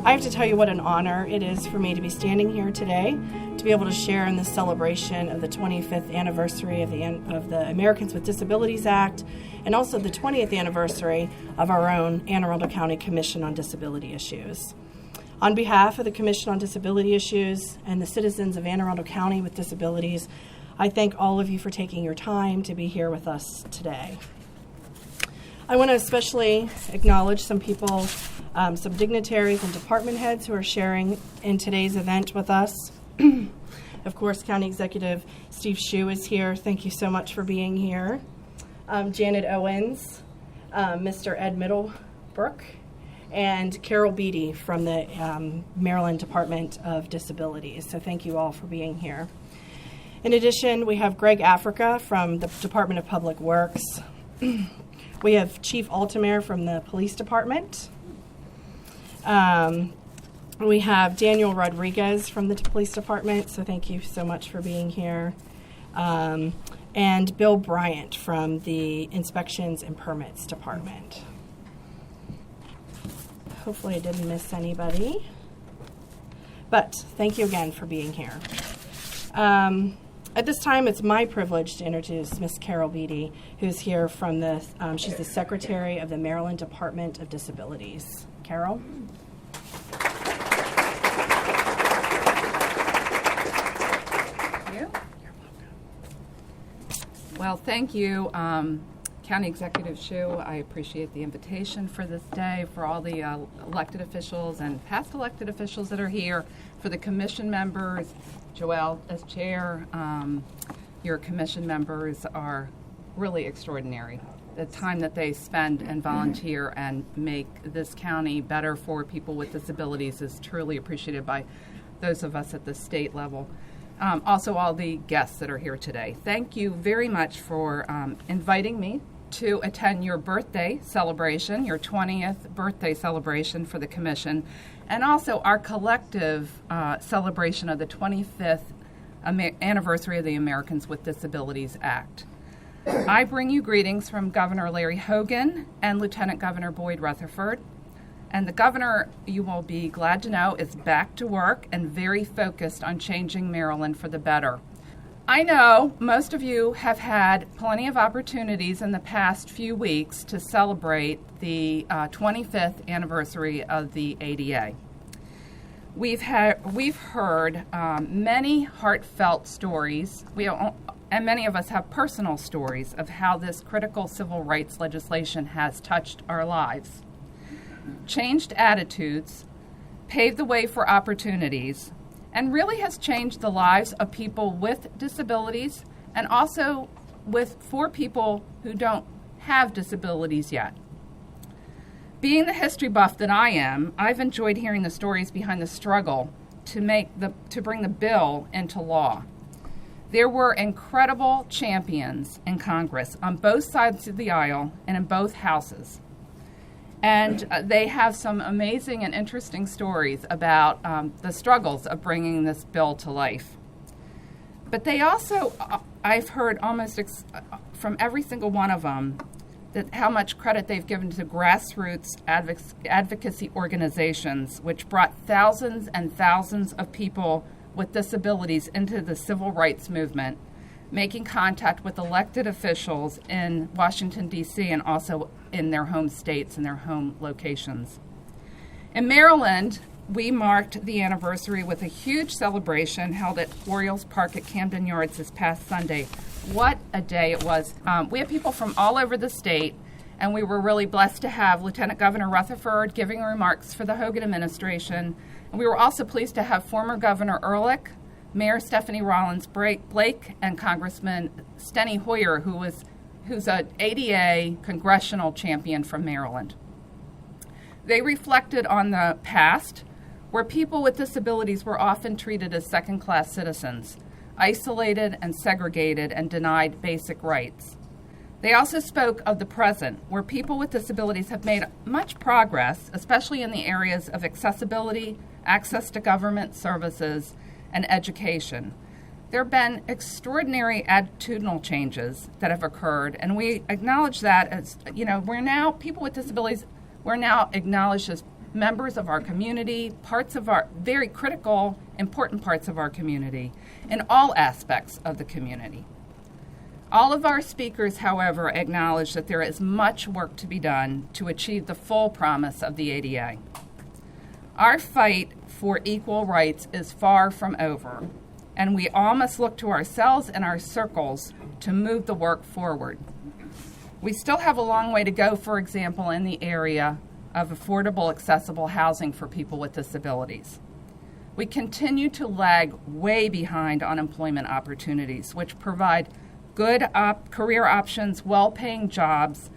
I have to tell you what an honor it is for me to be standing here today, to be able to share in this celebration of the 25th anniversary of the Americans with Disabilities Act, and also the 20th anniversary of our own Anne Arundel County Commission on Disability Issues. On behalf of the Commission on Disability Issues and the citizens of Anne Arundel County with disabilities, I thank all of you for taking your time to be here with us today. I want to especially acknowledge some people, some dignitaries and department heads who are sharing in today's event with us. Of course, County Executive Steve Shue is here. Thank you so much for being here. Janet Owens, Mr. Ed Middlebrook, and Carol Beatty from the Maryland Department of Disabilities. So thank you all for being here. In addition, we have Greg Africa from the Department of Public Works. We have Chief Altamere from the Police Department. We have Daniel Rodriguez from the Police Department, so thank you so much for being here. And Bill Bryant from the Inspections and Permits Department. Hopefully I didn't miss anybody. But thank you again for being here. At this time, it's my privilege to introduce Ms. Carol Beatty, who's here from she's the Secretary of the Maryland Department of Disabilities. Carol? Thank you. Well, thank you, County Executive Shue. I appreciate the invitation for this day, for all the elected officials and past elected officials that are here, for the commission members. Joelle, as chair, your commission members are really extraordinary. The time that they spend and volunteer and make this county better for people with disabilities is truly appreciated by those of us at the state level. Also, all the guests that are here today. Thank you very much for inviting me to attend your birthday celebration, your 20th birthday celebration for the Commission, and also our collective celebration of the 25th anniversary of the Americans with Disabilities Act. I bring you greetings from Governor Larry Hogan and Lieutenant Governor Boyd Rutherford. And the governor, you will be glad to know, is back to work and very focused on changing Maryland for the better. I know most of you have had plenty of opportunities in the past few weeks to celebrate the 25th anniversary of the ADA. We've heard many heartfelt stories, and many of us have personal stories of how this critical civil rights legislation has touched our lives, changed attitudes, paved the way for opportunities, and really has changed the lives of people with disabilities and also for people who don't have disabilities yet. Being the history buff that I am, I've enjoyed hearing the stories behind the struggle to bring the bill into law. There were incredible champions in Congress on both sides of the aisle and in both houses. And they have some amazing and interesting stories about the struggles of bringing this bill to life. But they also, I've heard almost from every single one of them, that how much credit they've given to grassroots advocacy organizations, which brought thousands and thousands of people with disabilities into the civil rights movement, making contact with elected officials in Washington, D.C., and also in their home states and their home locations. In Maryland, we marked the anniversary with a huge celebration held at Orioles Park at Camden Yards this past Sunday. What a day it was. We had people from all over the state, and we were really blessed to have Lieutenant Governor Rutherford giving remarks for the Hogan administration. And we were also pleased to have former Governor Ehrlich, Mayor Stephanie Rollins Blake, and Congressman Steny Hoyer, who's an ADA congressional champion from Maryland. They reflected on the past, where people with disabilities were often treated as second-class citizens, isolated and segregated and denied basic rights. They also spoke of the present, where people with disabilities have made much progress, especially in the areas of accessibility, access to government services, and education. There have been extraordinary attitudinal changes that have occurred, and we acknowledge that as, people with disabilities, we're now acknowledged as members of our community, parts of our very critical, important parts of our community, in all aspects of the community. All of our speakers, however, acknowledge that there is much work to be done to achieve the full promise of the ADA. Our fight for equal rights is far from over, and we all must look to ourselves and our circles to move the work forward. We still have a long way to go, for example, in the area of affordable, accessible housing for people with disabilities. We continue to lag way behind on employment opportunities, which provide good career options, well-paying jobs,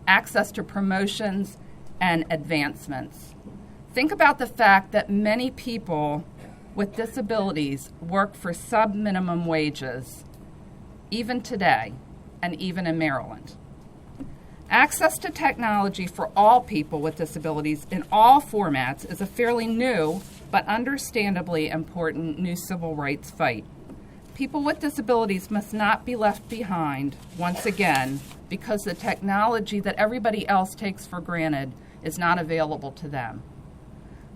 access to promotions, and advancements. Think about the fact that many people with disabilities work for sub-minimum wages, even today, and even in Maryland. Access to technology for all people with disabilities in all formats is a fairly new, but understandably important new civil rights fight. People with disabilities must not be left behind, once again, because the technology that everybody else takes for granted is not available to them.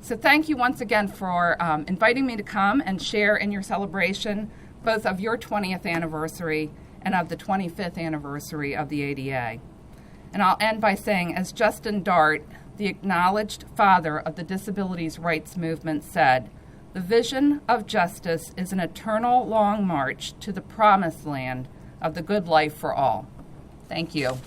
So thank you once again for inviting me to come and share in your celebration, both of your 20th anniversary and of the 25th anniversary of the ADA. And I'll end by saying, as Justin Dart, the acknowledged father of the disabilities rights movement, said, "The vision of justice is an eternal long march to the promised land of the good life for all." Thank you.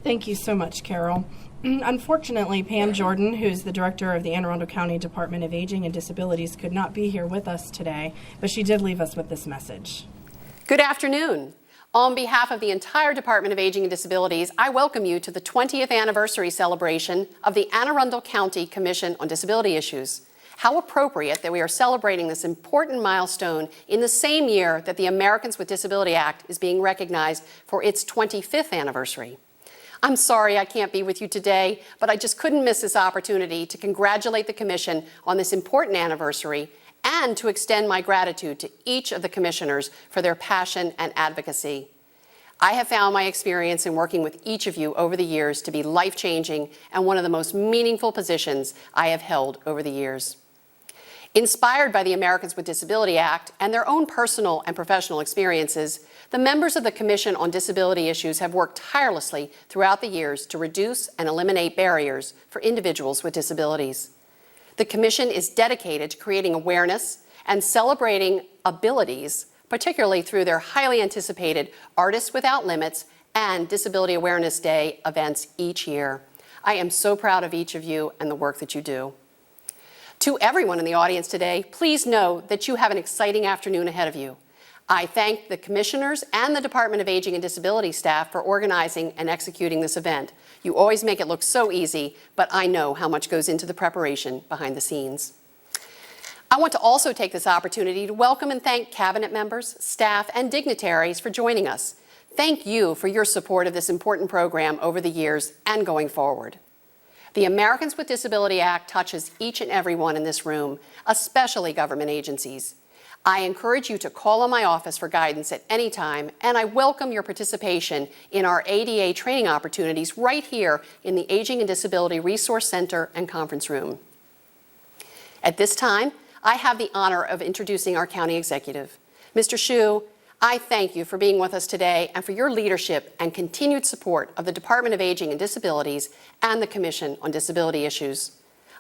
Thank you so much, Carol. Unfortunately, Pam Jordan, who's the director of the Anne Arundel County Department of Aging and Disabilities, could not be here with us today, but she did leave us with this message. Good afternoon. On behalf of the entire Department of Aging and Disabilities, I welcome you to the 20th anniversary celebration of the Anne Arundel County Commission on Disability Issues. How appropriate that we are celebrating this important milestone in the same year that the Americans with Disabilities Act is being recognized for its 25th anniversary. I'm sorry I can't be with you today, but I just couldn't miss this opportunity to congratulate the Commission on this important anniversary and to extend my gratitude to each of the commissioners for their passion and advocacy. I have found my experience in working with each of you over the years to be life-changing and one of the most meaningful positions I have held over the years. Inspired by the Americans with Disabilities Act and their own personal and professional experiences, the members of the Commission on Disability Issues have worked tirelessly throughout the years to reduce and eliminate barriers for individuals with disabilities. The Commission is dedicated to creating awareness and celebrating abilities, particularly through their highly anticipated Artists Without Limits and Disability Awareness Day events each year. I am so proud of each of you and the work that you do. To everyone in the audience today, please know that you have an exciting afternoon ahead of you. I thank the commissioners and the Department of Aging and Disability staff for organizing and executing this event. You always make it look so easy, but I know how much goes into the preparation behind the scenes. I want to also take this opportunity to welcome and thank cabinet members, staff, and dignitaries for joining us. Thank you for your support of this important program over the years and going forward. The Americans with Disabilities Act touches each and every one in this room, especially government agencies. I encourage you to call on my office for guidance at any time, and I welcome your participation in our ADA training opportunities right here in the Aging and Disability Resource Center and Conference Room. At this time, I have the honor of introducing our county executive. Mr. Hsu, I thank you for being with us today and for your leadership and continued support of the Department of Aging and Disabilities and the Commission on Disability Issues.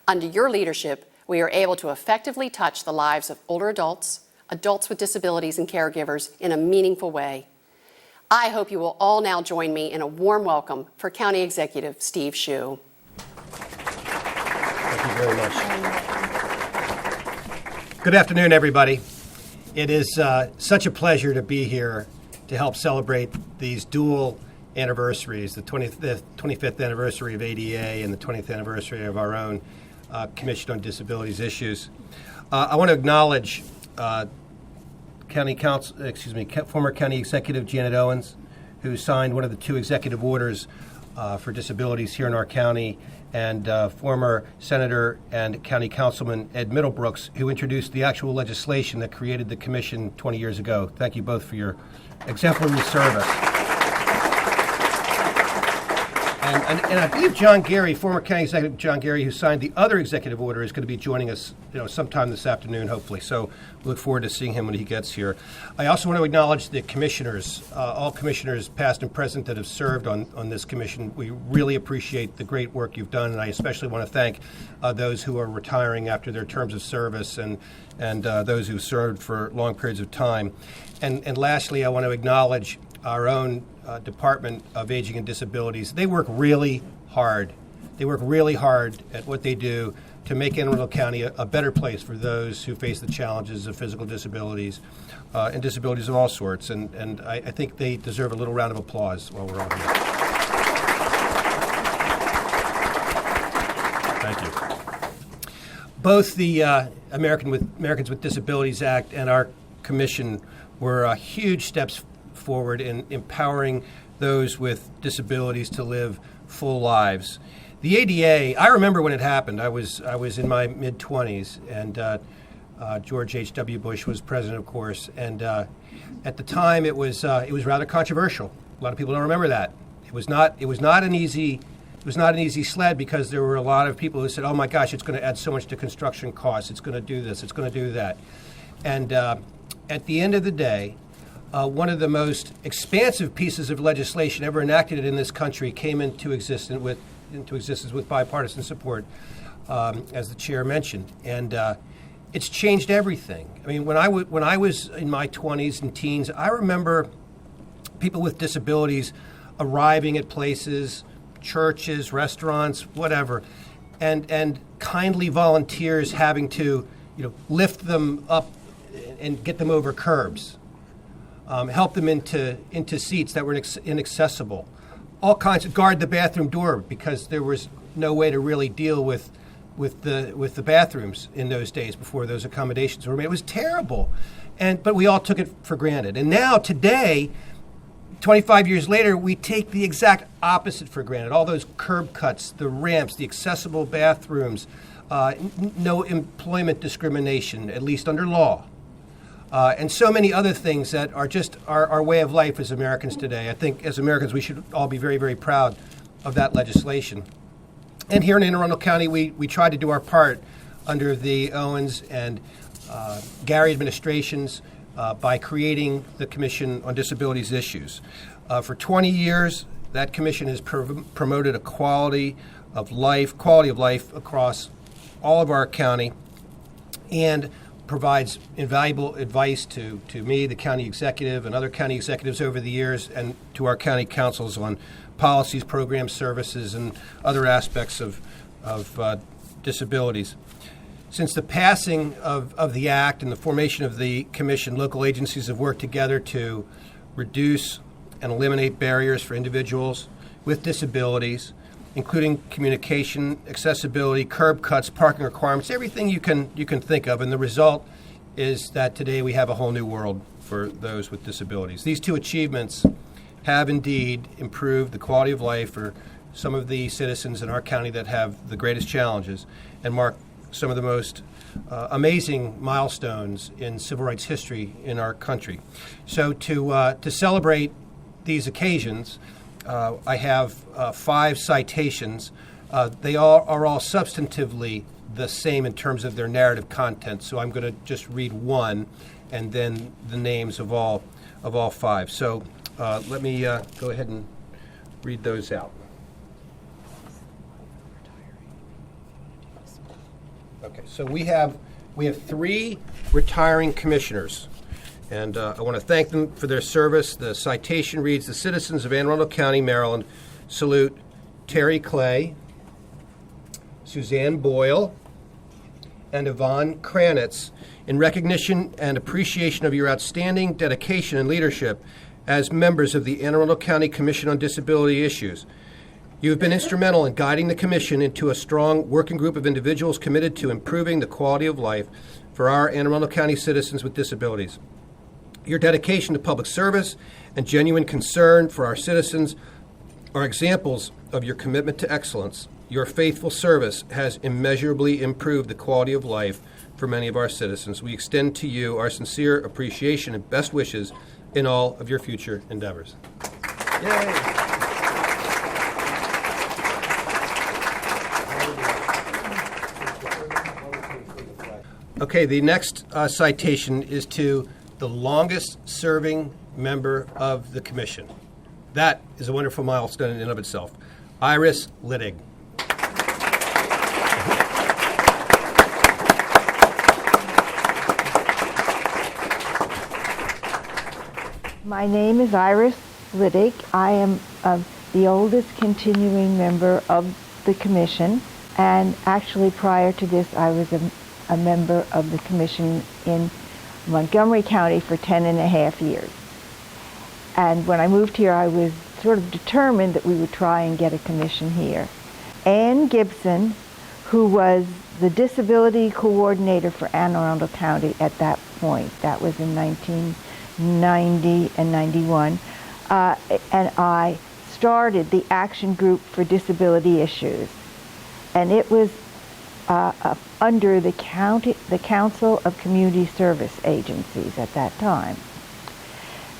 Under your leadership, we are able to effectively touch the lives of older adults, adults with disabilities, and caregivers in a meaningful way. I hope you will all now join me in a warm welcome for County Executive Steve Hsu. Thank you very much. Good afternoon, everybody. It is such a pleasure to be here to help celebrate these dual anniversaries, the 25th anniversary of ADA and the 20th anniversary of our own Commission on Disabilities Issues. I want to acknowledge former County Executive Janet Owens, who signed one of the two executive orders for disabilities here in our county, and former Senator and County Councilman Ed Middlebrooks, who introduced the actual legislation that created the commission 20 years ago. Thank you both for your exemplary service. And I believe John Gary, former County Executive John Gary, who signed the other executive order, is going to be joining us, sometime this afternoon, hopefully. So we look forward to seeing him when he gets here. I also want to acknowledge the commissioners, all commissioners, past and present, that have served on this commission. We really appreciate the great work you've done, and I especially want to thank those who are retiring after their terms of service and those who served for long periods of time. And lastly, I want to acknowledge our own Department of Aging and Disabilities. They work really hard. They work really hard at what they do to make Anne Arundel County a better place for those who face the challenges of physical disabilities and disabilities of all sorts. And I think they deserve a little round of applause while we're all here. Thank you. Both the Americans with Disabilities Act and our commission were huge steps forward in empowering those with disabilities to live full lives. The ADA, I remember when it happened. I was in my mid-20s, and George H.W. Bush was president, of course. And at the time, it was rather controversial. A lot of people don't remember that. It was not an easy sled, because there were a lot of people who said, "Oh my gosh, it's going to add so much to construction costs. It's going to do this. It's going to do that." And at the end of the day, one of the most expansive pieces of legislation ever enacted in this country came into existence with bipartisan support, as the chair mentioned, and it's changed everything. I mean, when I was in my 20s and teens, I remember people with disabilities arriving at places, churches, restaurants, whatever, and kindly volunteers having to, lift them up and get them over curbs. Help them into seats that were inaccessible. All kinds of guard the bathroom door, because there was no way to really deal with the bathrooms in those days before those accommodations were made. It was terrible, but we all took it for granted. And now today, 25 years later, we take the exact opposite for granted. All those curb cuts, the ramps, the accessible bathrooms, no employment discrimination, at least under law. And so many other things that are just our way of life as Americans today. I think as Americans, we should all be very, very proud of that legislation. And here in Anne Arundel County, we try to do our part under the Owens and Gary administrations by creating the Commission on Disabilities Issues. For 20 years, that commission has promoted a quality of life across all of our county, and provides invaluable advice to me, the county executive, and other county executives over the years, and to our county councils on policies, programs, services, and other aspects of disabilities. Since the passing of the Act and the formation of the Commission, local agencies have worked together to reduce and eliminate barriers for individuals with disabilities, including communication, accessibility, curb cuts, parking requirements, everything you can think of. And the result is that today we have a whole new world for those with disabilities. These two achievements have indeed improved the quality of life for some of the citizens in our county that have the greatest challenges, and mark some of the most amazing milestones in civil rights history in our country. So to celebrate these occasions, I have 5 citations. They are all substantively the same in terms of their narrative content, so I'm going to just read one and then the names of all 5. So let me go ahead and read those out. Okay, so we have 3 retiring commissioners, and I want to thank them for their service. The citation reads, "The citizens of Anne Arundel County, Maryland, salute Terry Clay, Suzanne Boyle, and Yvonne Kranitz in recognition and appreciation of your outstanding dedication and leadership as members of the Anne Arundel County Commission on Disability Issues. You have been instrumental in guiding the Commission into a strong working group of individuals committed to improving the quality of life for our Anne Arundel County citizens with disabilities. Your dedication to public service and genuine concern for our citizens are examples of your commitment to excellence. Your faithful service has immeasurably improved the quality of life for many of our citizens. We extend to you our sincere appreciation and best wishes in all of your future endeavors. Yay! Okay, the next citation is to the longest-serving member of the commission. That is a wonderful milestone in and of itself. Iris Littig. My name is Iris Littig. I am the oldest continuing member of the commission, and actually prior to this I was a member of the commission in Montgomery County for 10.5 years. And when I moved here, I was sort of determined that we would try and get a commission here. Ann Gibson, who was the disability coordinator for Anne Arundel County at that point, that was in 1990 and 91, and I started the Action Group for Disability Issues. And it was under the Council of Community Service Agencies at that time.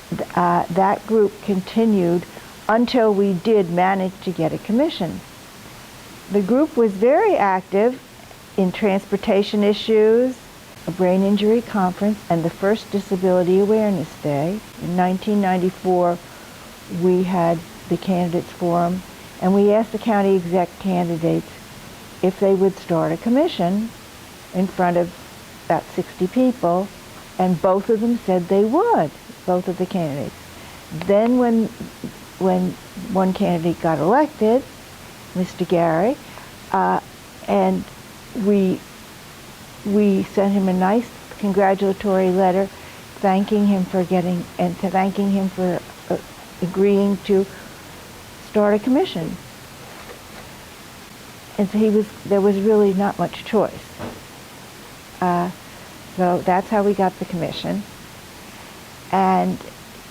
That group continued until we did manage to get a commission. The group was very active in transportation issues, a brain injury conference, and the first Disability Awareness Day. In 1994, we had the candidates forum, and we asked the county exec candidates if they would start a commission in front of about 60 people, and both of them said they would, both of the candidates. Then when one candidate got elected, Mr. Gary, and we sent him a nice congratulatory letter thanking him for agreeing to start a commission. And so there was really not much choice. So that's how we got the commission. And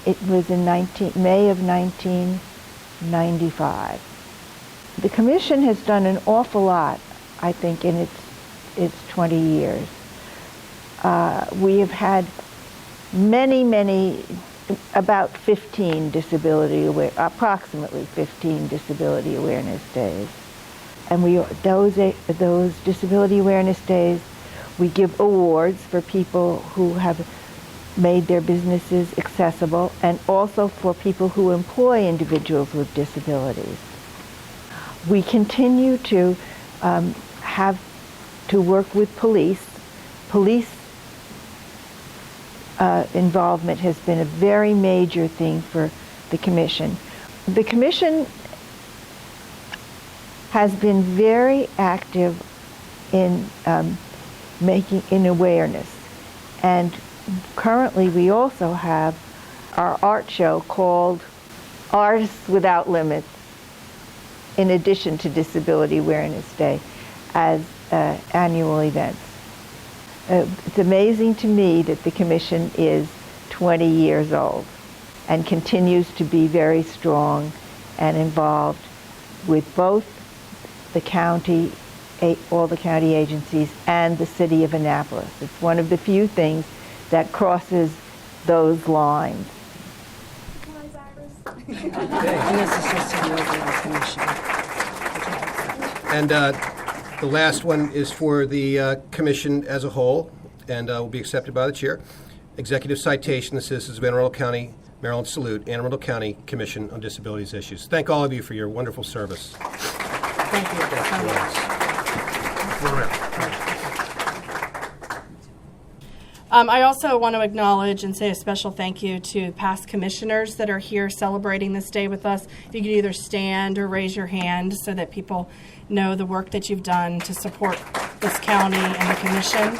it was in May of 1995. The commission has done an awful lot, I think, in its 20 years. We have had about 15 approximately 15 disability awareness days. And those disability awareness days, we give awards for people who have made their businesses accessible, and also for people who employ individuals with disabilities. We continue to have to work with police. Police involvement has been a very major thing for the commission. The commission has been very active in making awareness, and currently we also have our art show called Artists Without Limits, in addition to Disability Awareness Day, as annual events. It's amazing to me that the commission is 20 years old and continues to be very strong and involved with both the county, all the county agencies, and the city of Annapolis. It's one of the few things that crosses those lines. And the last one is for the commission as a whole, and will be accepted by the chair. Executive citation, the citizens of Anne Arundel County, Maryland salute, Anne Arundel County Commission on Disabilities Issues. Thank all of you for your wonderful service. Thank you. I also want to acknowledge and say a special thank you to past commissioners that are here celebrating this day with us. You can either stand or raise your hand so that people know the work that you've done to support this county and the commission.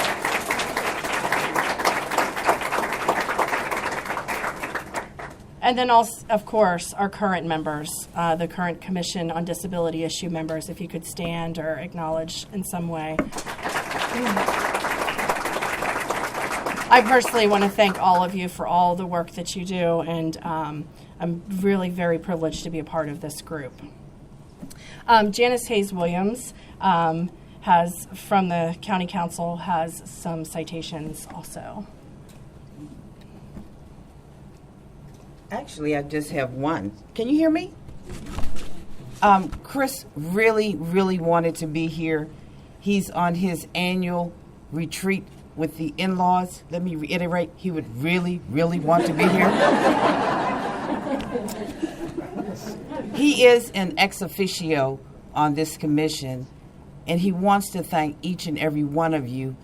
And then also, of course, our current members, the current Commission on Disability Issue members, if you could stand or acknowledge in some way. I personally want to thank all of you for all the work that you do, and I'm really very privileged to be a part of this group. Janice Hayes Williams has, from the County Council, has some citations also. Actually, I just have one. Can you hear me? Chris really wanted to be here. He's on his annual retreat with the in-laws. Let me reiterate, he would really want to be here. He is an ex officio on this commission, and he wants to thank each and every one of you.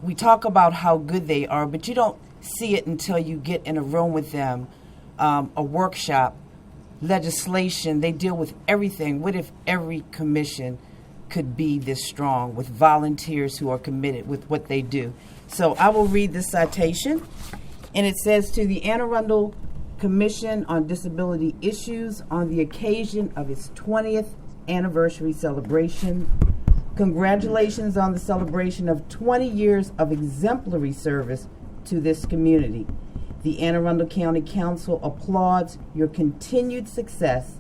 We talk about how good they are, but you don't see it until you get in a room with them, a workshop, legislation. They deal with everything. What if every commission could be this strong with volunteers who are committed with what they do? So I will read the citation, and it says, to the Anne Arundel Commission on Disability Issues, on the occasion of its 20th anniversary celebration, congratulations on the celebration of 20 years of exemplary service to this community. The Anne Arundel County Council applauds your continued success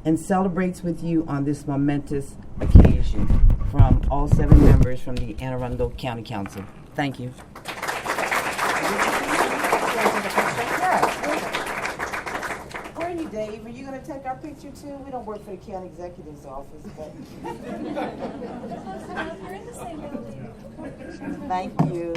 and celebrates with you on this momentous occasion. From all 7 members from the Anne Arundel County Council. Thank you. Where are you, Dave? Are you going to take our picture too? We don't work for the county executive's office, but. Thank you.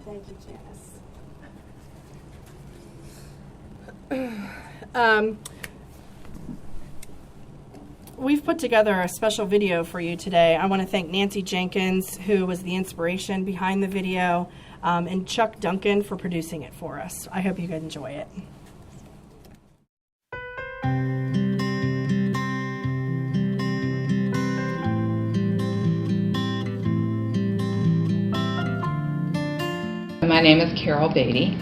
Thank you, Janice. We've put together a special video for you today. I want to thank Nancy Jenkins, who was the inspiration behind the video, and Chuck Duncan for producing it for us. I hope you could enjoy it. My name is Carol Beatty.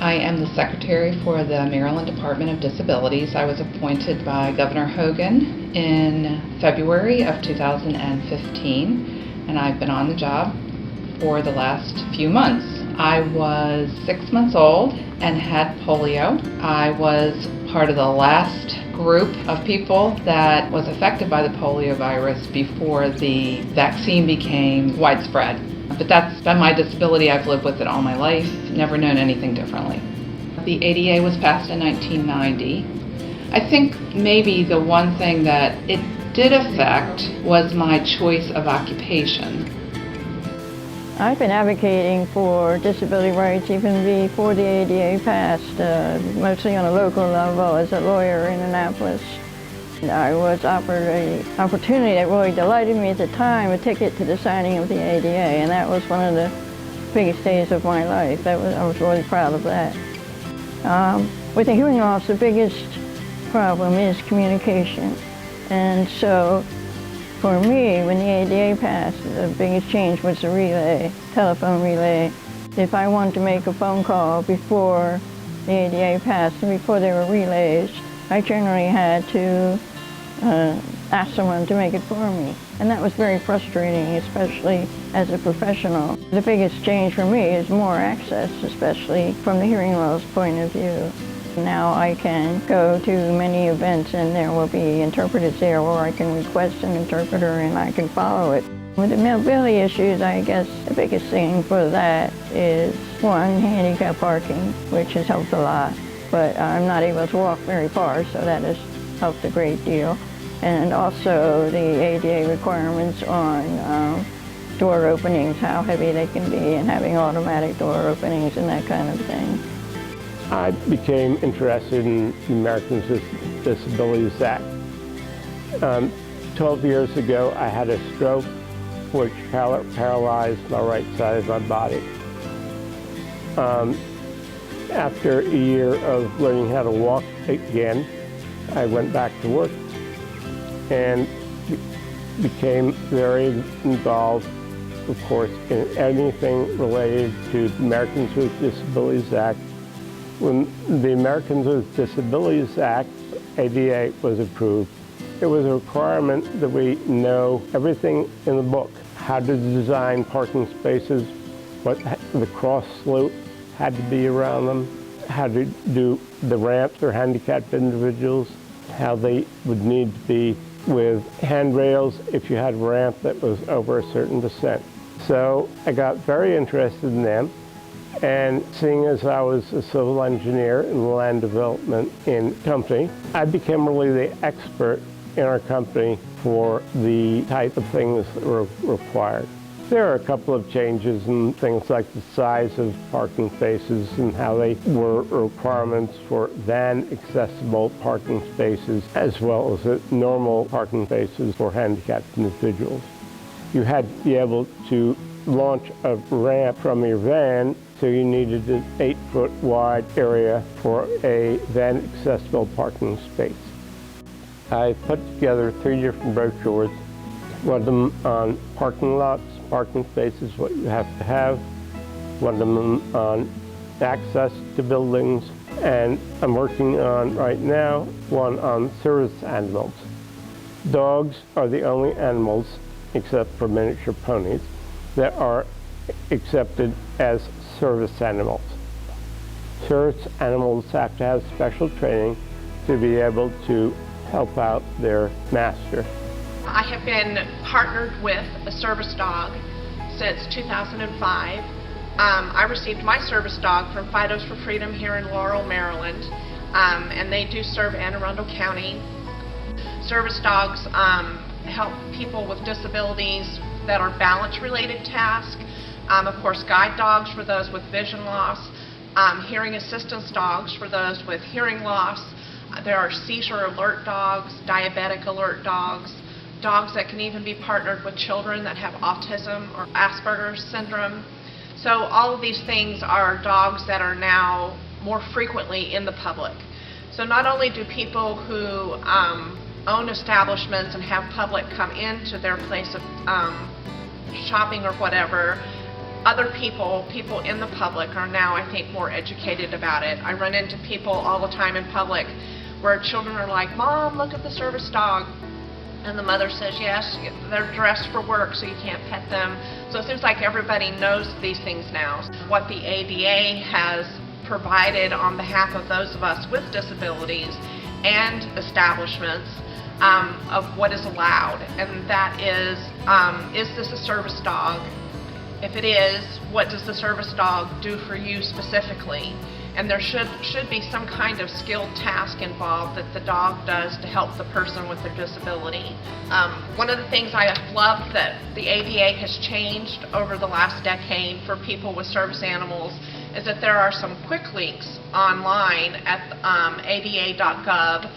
I am the Secretary for the Maryland Department of Disabilities. I was appointed by Governor Hogan in February of 2015, and I've been on the job for the last few months. I was 6 months old and had polio. I was part of the last group of people that was affected by the polio virus before the vaccine became widespread. But that's been my disability. I've lived with it all my life, never known anything differently. The ADA was passed in 1990. I think maybe the one thing that it did affect was my choice of occupation. I've been advocating for disability rights even before the ADA passed, mostly on a local level as a lawyer in Annapolis. I was offered an opportunity that really delighted me at the time, a ticket to the signing of the ADA, and that was one of the biggest days of my life. I was really proud of that. With the hearing loss, the biggest problem is communication. And so, for me, when the ADA passed, the biggest change was the relay, telephone relay. If I wanted to make a phone call before the ADA passed and before there were relays, I generally had to ask someone to make it for me. And that was very frustrating, especially as a professional. The biggest change for me is more access, especially from the hearing loss point of view. Now I can go to many events and there will be interpreters there, or I can request an interpreter and I can follow it. With the mobility issues, I guess the biggest thing for that is, one, handicap parking, which has helped a lot. But I'm not able to walk very far, so that has helped a great deal. And also the ADA requirements on door openings, how heavy they can be, and having automatic door openings and that kind of thing. I became interested in the Americans with Disabilities Act. 12 years ago, I had a stroke which paralyzed my right side of my body. After a year of learning how to walk again, I went back to work and became very involved, of course, in anything related to the Americans with Disabilities Act. When the Americans with Disabilities Act, ADA, was approved, it was a requirement that we know everything in the book, how to design parking spaces, what the cross slope had to be around them, how to do the ramps for handicapped individuals, how they would need to be with handrails if you had a ramp that was over a certain descent. So I got very interested in them, and seeing as I was a civil engineer in land development in company, I became really the expert in our company for the type of things that were required. There are a couple of changes in things like the size of parking spaces and how they were requirements for van-accessible parking spaces as well as normal parking spaces for handicapped individuals. You had to be able to launch a ramp from your van, so you needed an 8-foot wide area for a van-accessible parking space. I put together 3 different brochures, one of them on parking lots, parking spaces, what you have to have, one of them on access to buildings, and I'm working on right now one on service animals. Dogs are the only animals, except for miniature ponies, that are accepted as service animals. Service animals have to have special training to be able to help out their master. I have been partnered with a service dog since 2005. I received my service dog from Fidos for Freedom here in Laurel, Maryland, and they do serve Anne Arundel County. Service dogs help people with disabilities that are balance-related tasks. Of course, guide dogs for those with vision loss, hearing assistance dogs for those with hearing loss. There are seizure alert dogs, diabetic alert dogs, dogs that can even be partnered with children that have autism or Asperger's syndrome. So all of these things are dogs that are now more frequently in the public. So not only do people who own establishments and have public come into their place of shopping or whatever, other people in the public are now, I think, more educated about it. I run into people all the time in public where children are like, "Mom, look at the service dog." And the mother says, "Yes, they're dressed for work, so you can't pet them." So it seems like everybody knows these things now. What the ADA has provided on behalf of those of us with disabilities and establishments of what is allowed, and that is this a service dog? If it is, what does the service dog do for you specifically? And there should be some kind of skilled task involved that the dog does to help the person with their disability. One of the things I have loved that the ADA has changed over the last decade for people with service animals is that there are some quick links online at ada.gov.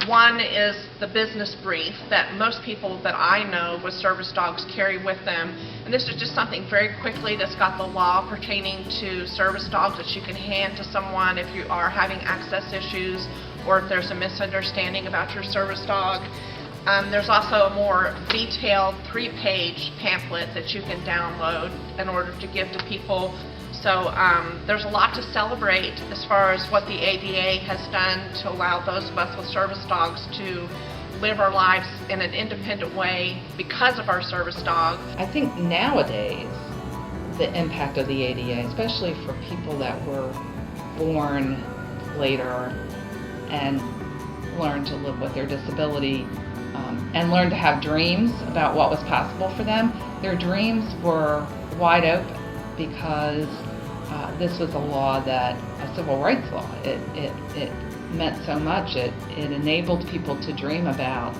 One is the business brief that most people that I know with service dogs carry with them. And this is just something very quickly that's got the law pertaining to service dogs that you can hand to someone if you are having access issues or if there's a misunderstanding about your service dog. There's also a more detailed 3-page pamphlet that you can download in order to give to people. So there's a lot to celebrate as far as what the ADA has done to allow those of us with service dogs to live our lives in an independent way because of our service dog. I think nowadays the impact of the ADA, especially for people that were born later and learned to live with their disability and learned to have dreams about what was possible for them, their dreams were wide open because this was a law that, a civil rights law, it meant so much. It enabled people to dream about,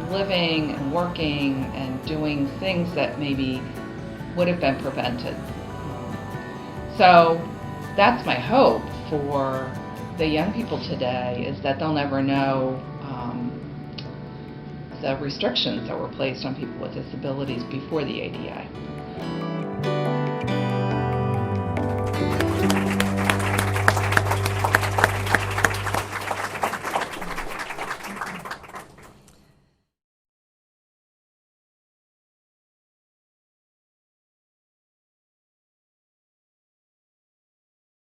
living and working and doing things that maybe would have been prevented. So that's my hope for the young people today, is that they'll never know the restrictions that were placed on people with disabilities before the ADA.